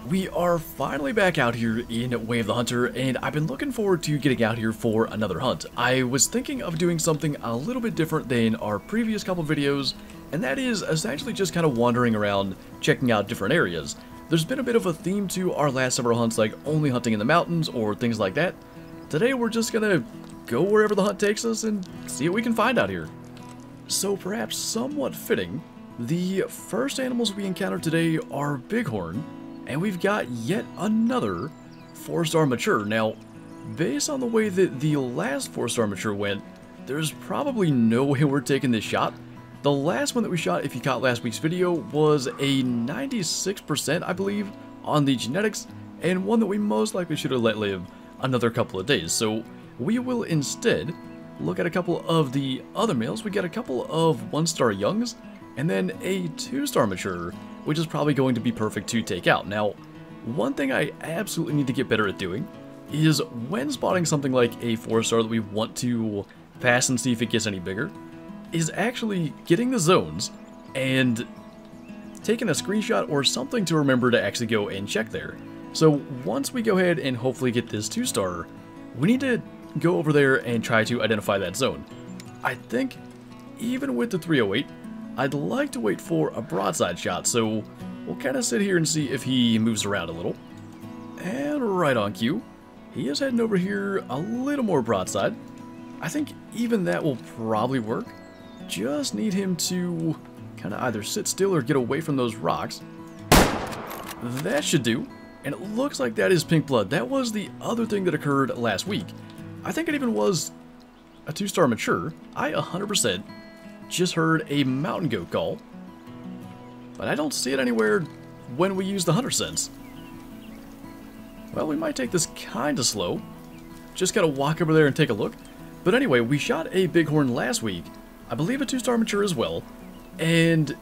We are finally back out here in Way of the Hunter, and I've been looking forward to getting out here for another hunt. I was thinking of doing something a little bit different than our previous couple videos, and that is essentially just kind of wandering around, checking out different areas. There's been a bit of a theme to our last several hunts, like only hunting in the mountains or things like that. Today we're just gonna go wherever the hunt takes us and see what we can find out here. So perhaps somewhat fitting, the first animals we encounter today are bighorn. And we've got yet another 4-star mature. Now, based on the way that the last 4-star mature went, there's probably no way we're taking this shot. The last one that we shot, if you caught last week's video, was a 96%, I believe, on the genetics, and one that we most likely should have let live another couple of days. So we will instead look at a couple of the other males. We got a couple of 1-star youngs, and then a 2-star mature, which is probably going to be perfect to take out. Now, one thing I absolutely need to get better at doing is when spotting something like a 4-star that we want to pass and see if it gets any bigger, is actually getting the zones and taking a screenshot or something to remember to actually go and check there. So once we go ahead and hopefully get this 2-star, we need to go over there and try to identify that zone. I think even with the 308, I'd like to wait for a broadside shot, so we'll kind of sit here and see if he moves around a little. And right on cue, he is heading over here a little more broadside. I think even that will probably work. Just need him to kind of either sit still or get away from those rocks. That should do. And it looks like that is pink blood. That was the other thing that occurred last week. I think it even was a 2-star mature. I 100% just heard a mountain goat call, but I don't see it anywhere when we use the hunter sense. Well, we might take this kind of slow. Just gotta walk over there and take a look. But anyway, we shot a bighorn last week. I believe a 2-star mature as well, and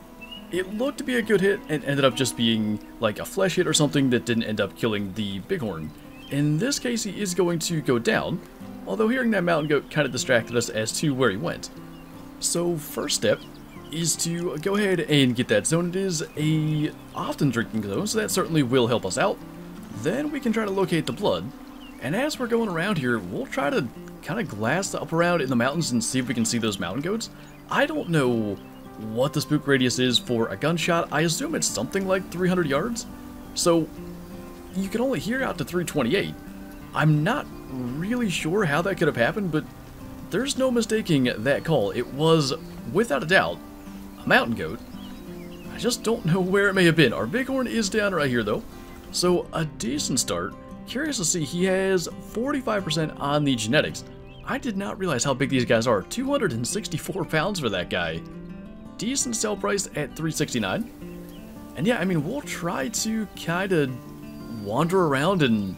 it looked to be a good hit and ended up just being like a flesh hit or something that didn't end up killing the bighorn. In this case, he is going to go down, although hearing that mountain goat kind of distracted us as to where he went. So first step is to go ahead and get that zone. It is a often drinking zone, so that certainly will help us out. Then we can try to locate the blood, and as we're going around here, we'll try to kind of glass up around in the mountains and see if we can see those mountain goats. I don't know what the spook radius is for a gunshot. I assume it's something like 300 yards, so you can only hear out to 328. I'm not really sure how that could have happened, but there's no mistaking that call. It was, without a doubt, a mountain goat. I just don't know where it may have been. Our bighorn is down right here, though. So, a decent start. Curious to see, he has 45% on the genetics. I did not realize how big these guys are. 264 pounds for that guy. Decent sell price at $369. And yeah, I mean, we'll try to kind of wander around and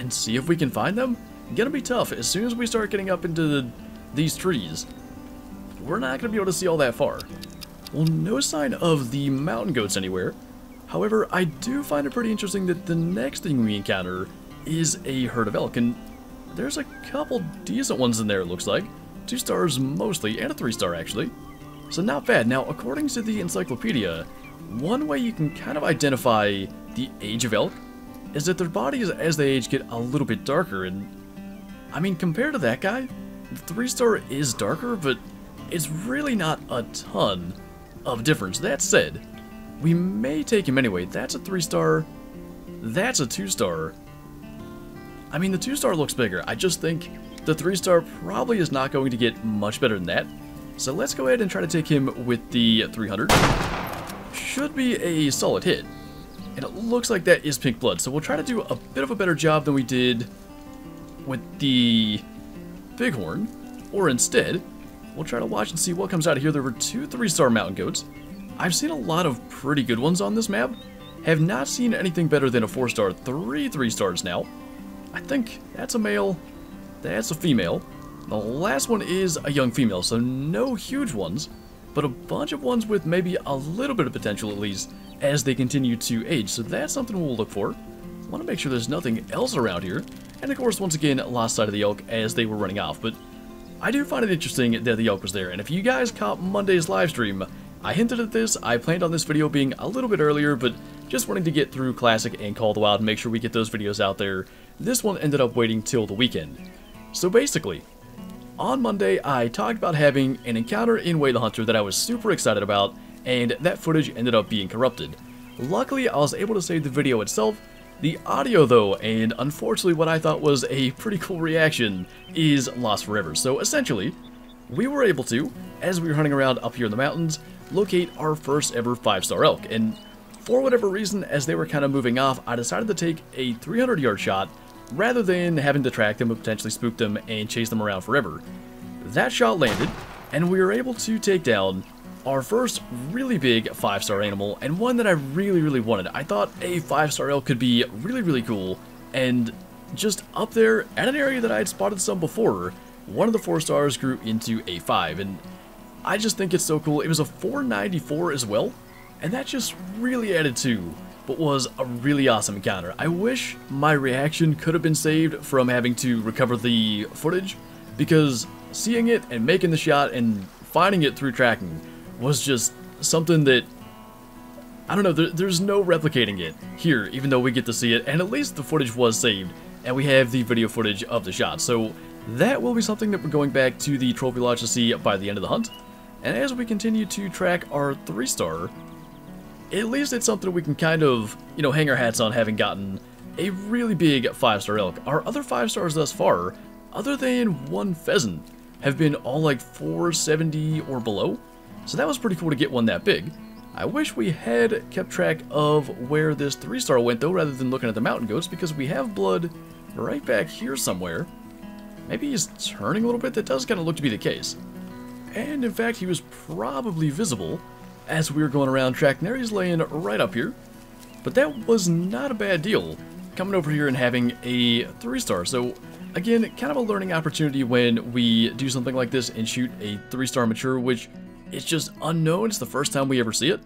see if we can find them. Gonna be tough. As soon as we start getting up into these trees, we're not gonna be able to see all that far. Well, no sign of the mountain goats anywhere. However, I do find it pretty interesting that the next thing we encounter is a herd of elk, and there's a couple decent ones in there, it looks like. 2 stars mostly, and a 3-star actually. So not bad. Now, according to the encyclopedia, one way you can kind of identify the age of elk is that their bodies, as they age, get a little bit darker, and I mean, compared to that guy, the 3-star is darker, but it's really not a ton of difference. That said, we may take him anyway. That's a 3-star. That's a 2-star. I mean, the 2-star looks bigger. I just think the 3-star probably is not going to get much better than that. So let's go ahead and try to take him with the 300. Should be a solid hit. And it looks like that is pink blood. So we'll try to do a bit of a better job than we did with the bighorn, or instead, we'll try to watch and see what comes out of here. There were 2 3-star mountain goats. I've seen a lot of pretty good ones on this map. Have not seen anything better than a 4-star. 3 3-stars now. I think that's a male, that's a female. The last one is a young female, so no huge ones, but a bunch of ones with maybe a little bit of potential at least as they continue to age. So that's something we'll look for. Want to make sure there's nothing else around here. And of course, once again, lost sight of the elk as they were running off. But I do find it interesting that the elk was there. And if you guys caught Monday's live stream, I hinted at this. I planned on this video being a little bit earlier, but just wanting to get through Classic and Call of the Wild and make sure we get those videos out there. This one ended up waiting till the weekend. So basically, on Monday, I talked about having an encounter in Way the Hunter that I was super excited about, and that footage ended up being corrupted. Luckily, I was able to save the video itself. The audio though, and unfortunately what I thought was a pretty cool reaction, is lost forever. So essentially, we were able to, as we were hunting around up here in the mountains, locate our first ever 5-star elk. And for whatever reason, as they were kind of moving off, I decided to take a 300-yard shot rather than having to track them and potentially spook them and chase them around forever. That shot landed, and we were able to take down our first really big 5-star animal, and one that I really wanted. I thought a 5-star elk could be really cool, and just up there at an area that I had spotted some before, one of the 4 stars grew into a 5, and I just think it's so cool. It was a 494 as well, and that just really added to what was a really awesome encounter. I wish my reaction could have been saved from having to recover the footage, because seeing it and making the shot and finding it through tracking was just something that, I don't know, there's no replicating it here, even though we get to see it, and at least the footage was saved, and we have the video footage of the shot. So that will be something that we're going back to the Trophy Lodge to see by the end of the hunt. And as we continue to track our 3-star, at least it's something we can kind of, you know, hang our hats on, having gotten a really big 5-star elk. Our other 5-stars thus far, other than one pheasant, have been all like 470 or below. So that was pretty cool to get one that big. I wish we had kept track of where this 3-star went though, rather than looking at the mountain goats, because we have blood right back here somewhere. Maybe he's turning a little bit. That does kind of look to be the case. And in fact, he was probably visible as we were going around tracking there. He's laying right up here. But that was not a bad deal, coming over here and having a 3-star. So again, kind of a learning opportunity when we do something like this and shoot a 3-star mature, which it's just unknown. It's the first time we ever see it.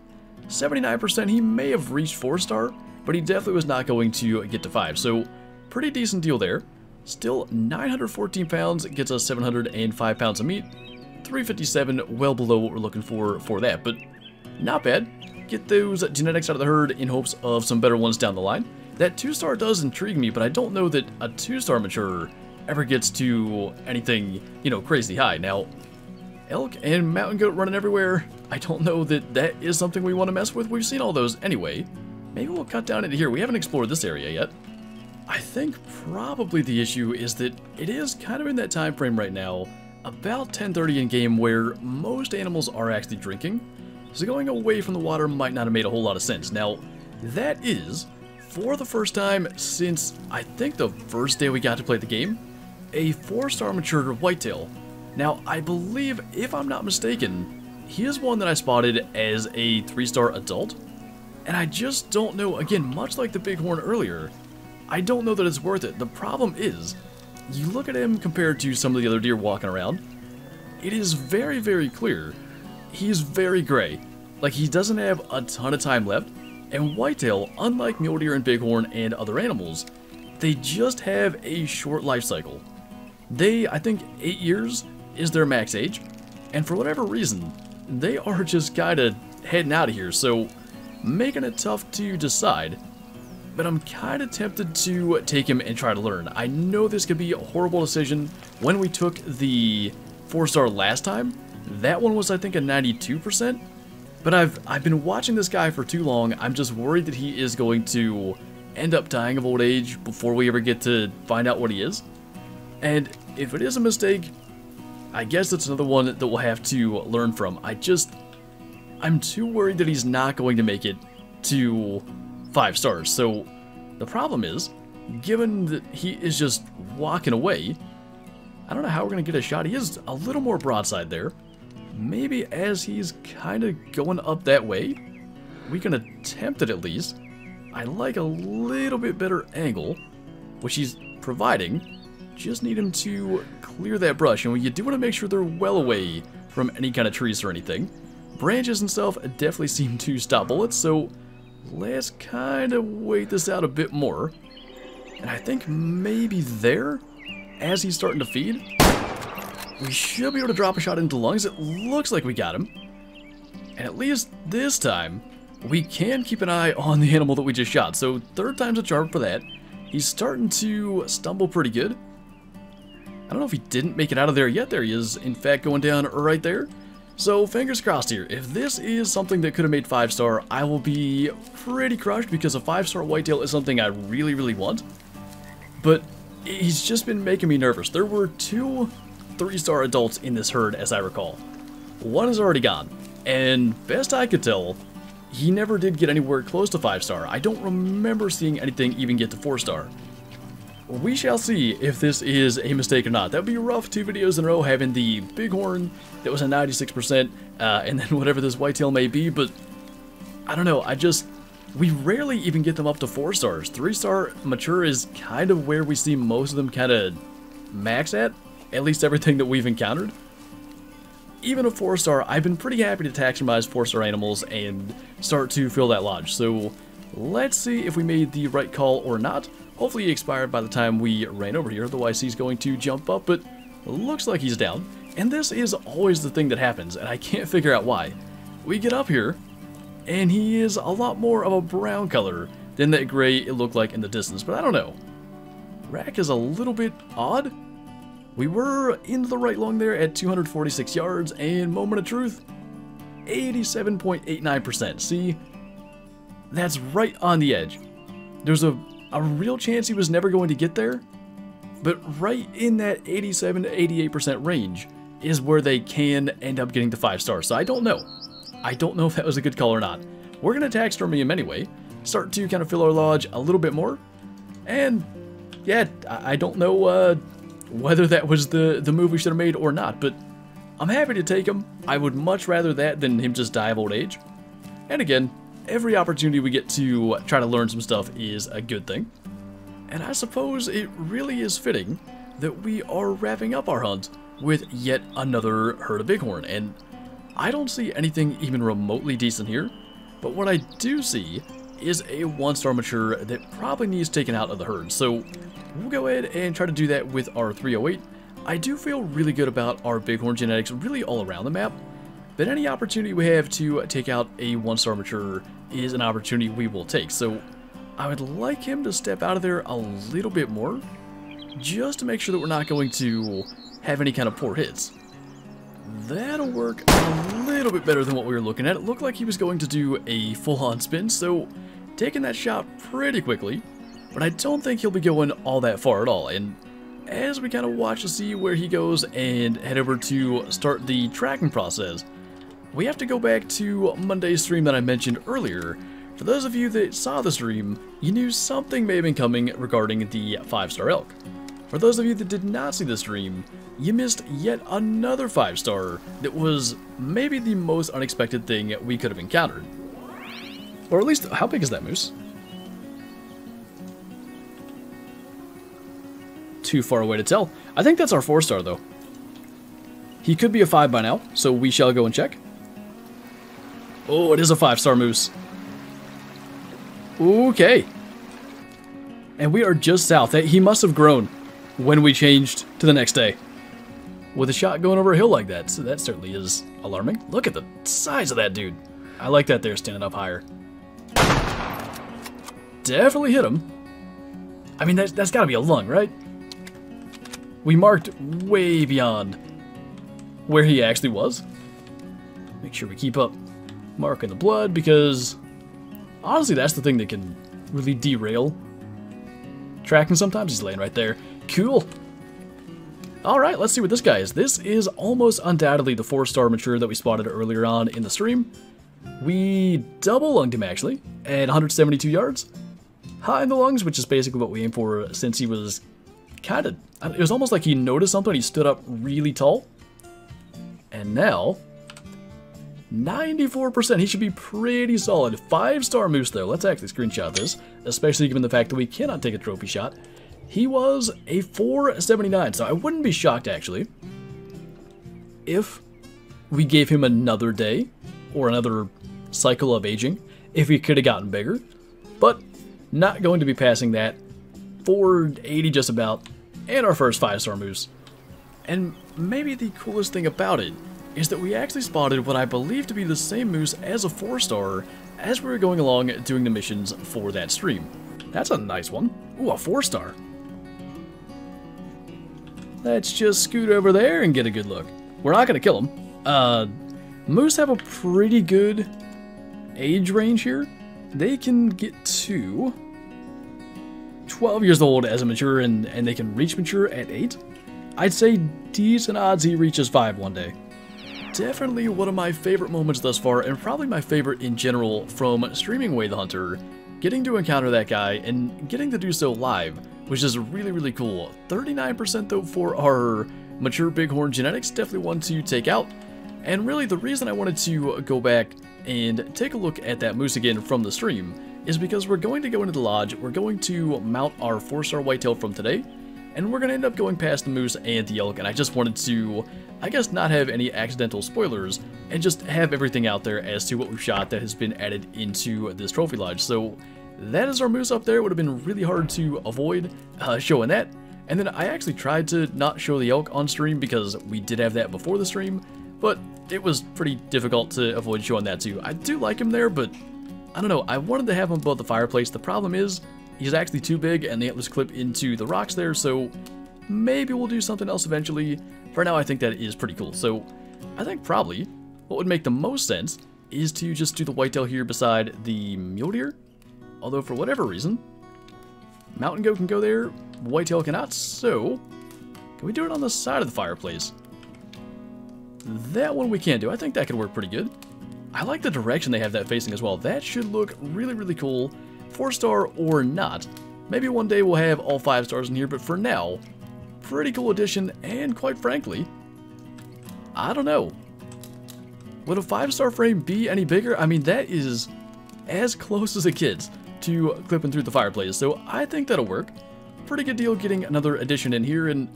79% he may have reached 4-star, but he definitely was not going to get to 5. So pretty decent deal there. Still 914 pounds, gets us 705 pounds of meat. 357, well below what we're looking for that, but not bad. Get those genetics out of the herd in hopes of some better ones down the line. That 2-star does intrigue me, but I don't know that a 2-star mature ever gets to anything, you know, crazy high. Now, elk and mountain goat running everywhere, I don't know that that is something we want to mess with. We've seen all those anyway. Maybe we'll cut down into here. We haven't explored this area yet. I think probably the issue is that it is kind of in that time frame right now, about 10:30 in game, where most animals are actually drinking. So going away from the water might not have made a whole lot of sense. Now, that is, for the first time since I think the first day we got to play the game, a 4-star mature whitetail. Now, I believe, if I'm not mistaken, he is one that I spotted as a 3-star adult. And I just don't know, again, much like the bighorn earlier, I don't know that it's worth it. The problem is, you look at him compared to some of the other deer walking around, it is very clear he's very gray. Like, he doesn't have a ton of time left, and whitetail, unlike mule deer and bighorn and other animals, they just have a short life cycle. They, I think 8 years is their max age, and for whatever reason, they are just kinda heading out of here, so making it tough to decide. But I'm kind of tempted to take him and try to learn. I know this could be a horrible decision. When we took the 4-star last time, that one was, I think, a 92%. But I've been watching this guy for too long. I'm just worried that he is going to end up dying of old age before we ever get to find out what he is. And if it is a mistake, I guess it's another one that we'll have to learn from. I'm too worried that he's not going to make it to 5 stars. So the problem is, given that he is just walking away, I don't know how we're going to get a shot. He is a little more broadside there. Maybe as he's kind of going up that way, we can attempt it at least. I like a little bit better angle, which he's providing. Just need him to clear that brush, and you do want to make sure they're well away from any kind of trees or anything. Branches and stuff definitely seem to stop bullets, so let's kind of wait this out a bit more. And I think maybe there, as he's starting to feed, we should be able to drop a shot into lungs. It looks like we got him. And at least this time, we can keep an eye on the animal that we just shot. So 3rd time's a charm for that. He's starting to stumble pretty good. I don't know if he didn't make it out of there yet. There he is, in fact, going down right there. So fingers crossed here. If this is something that could have made 5-star, I will be pretty crushed because a 5-star whitetail is something I really, really want. But he's just been making me nervous. There were 2 3-star adults in this herd, as I recall. One is already gone, and best I could tell, he never did get anywhere close to 5-star. I don't remember seeing anything even get to 4-star. We shall see if this is a mistake or not. That would be rough, 2 videos in a row having the bighorn that was a 96%, and then whatever this whitetail may be, but I don't know, we rarely even get them up to 4 stars. 3-star mature is kind of where we see most of them kind of max at least everything that we've encountered. Even a 4-star, I've been pretty happy to taxidermize 4-star animals and start to fill that lodge. So let's see if we made the right call or not. Hopefully he expired by the time we ran over here, otherwise he's going to jump up, but looks like he's down. And this is always the thing that happens, and I can't figure out why. We get up here, and he is a lot more of a brown color than that gray it looked like in the distance, but I don't know. Rack is a little bit odd. We were in the right lung there at 246 yards, and moment of truth, 87.89%. See, that's right on the edge. There's a real chance he was never going to get there, but right in that 87 to 88% range is where they can end up getting the 5-star. So I don't know. I don't know if that was a good call or not. We're going to taxidermy him anyway, start to kind of fill our lodge a little bit more, and yeah, I don't know whether that was the move we should have made or not, but I'm happy to take him. I would much rather that than him just die of old age. And again, every opportunity we get to try to learn some stuff is a good thing. And I suppose it really is fitting that we are wrapping up our hunt with yet another herd of bighorn. And I don't see anything even remotely decent here, but what I do see is a 1-star mature that probably needs taken out of the herd. So we'll go ahead and try to do that with our 308. I do feel really good about our bighorn genetics really all around the map, but any opportunity we have to take out a 1-star mature is an opportunity we will take. So I would like him to step out of there a little bit more, just to make sure that we're not going to have any kind of poor hits. That'll work a little bit better than what we were looking at. It looked like he was going to do a full-on spin, so taking that shot pretty quickly, but I don't think he'll be going all that far at all. And as we kind of watch to see where he goes and head over to start the tracking process, we have to go back to Monday's stream that I mentioned earlier. For those of you that saw the stream, you knew something may have been coming regarding the 5-star elk. For those of you that did not see the stream, you missed yet another 5-star that was maybe the most unexpected thing we could have encountered. Or at least, how big is that moose? Too far away to tell. I think that's our 4-star though. He could be a 5 by now, so we shall go and check. Oh, it is a 5-star moose. Okay. And we are just south. He must have grown when we changed to the next day. With a shot going over a hill like that, so that certainly is alarming. Look at the size of that dude. I like that there standing up higher. Definitely hit him. I mean, that's got to be a lung, right? We marked way beyond where he actually was. Make sure we keep up marking the blood, because honestly, that's the thing that can really derail tracking sometimes. He's laying right there. Cool. Alright, let's see what this guy is. This is almost undoubtedly the 4-star mature that we spotted earlier on in the stream. We double lunged him actually at 172 yards. High in the lungs, which is basically what we aim for, since he was kind of, it was almost like he noticed something. He stood up really tall. And now 94%. He should be pretty solid. 5-star moose though. Let's actually screenshot this, especially given the fact that we cannot take a trophy shot. He was a 479, so I wouldn't be shocked actually if we gave him another day or another cycle of aging, if he could have gotten bigger, but not going to be passing that. 480 just about, and our first 5-star moose. And maybe the coolest thing about it is that we actually spotted what I believe to be the same moose as a 4-star as we were going along doing the missions for that stream. That's a nice one. Ooh, a 4-star. Let's just scoot over there and get a good look. We're not going to kill them. Moose have a pretty good age range here. They can get to 12 years old as a mature, and they can reach mature at 8. I'd say decent odds he reaches 5 one day. Definitely one of my favorite moments thus far, and probably my favorite in general from streaming Way the Hunter. Getting to encounter that guy and getting to do so live was just really, really cool. 39% though for our mature bighorn genetics, definitely one to take out. And really the reason I wanted to go back and take a look at that moose again from the stream is because we're going to go into the lodge, we're going to mount our 4-star whitetail from today, and we're going to end up going past the moose and the elk, and I just wanted to, I guess, not have any accidental spoilers and just have everything out there as to what we've shot that has been added into this trophy lodge. So that is our moose up there. It would have been really hard to avoid showing that. And then I actually tried to not show the elk on stream because we did have that before the stream, but it was pretty difficult to avoid showing that too. I do like him there, but I don't know. I wanted to have him above the fireplace. The problem is he's actually too big and the antlers clip into the rocks there, so maybe we'll do something else eventually. For now, I think that is pretty cool. So I think probably what would make the most sense is to just do the whitetail here beside the mule deer. Although for whatever reason, mountain goat can go there, whitetail cannot, so can we do it on the side of the fireplace? That one we can't do. I think that could work pretty good. I like the direction they have that facing as well. That should look really, really cool. 4-star or not. Maybe one day we'll have all 5 stars in here, but for now, pretty cool addition, and quite frankly, I don't know. Would a 5-star frame be any bigger? I mean, that is as close as it gets to clipping through the fireplace, so I think that'll work. Pretty good deal getting another addition in here, and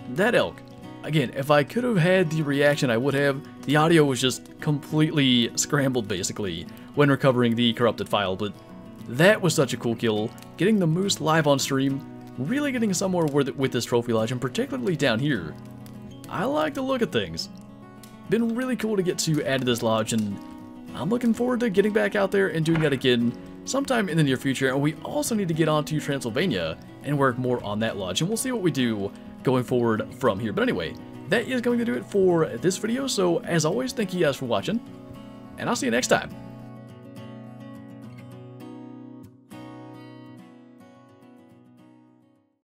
that elk. Again, if I could have had the reaction I would have, the audio was just completely scrambled basically when recovering the corrupted file, but that was such a cool kill. Getting the moose live on stream, really getting somewhere with this trophy lodge, and particularly down here. I like the look of things. Been really cool to get to add to this lodge, and I'm looking forward to getting back out there and doing that again sometime in the near future. And we also need to get on to Transylvania and work more on that lodge, and we'll see what we do going forward from here. But anyway, that is going to do it for this video. So as always, thank you guys for watching, and I'll see you next time.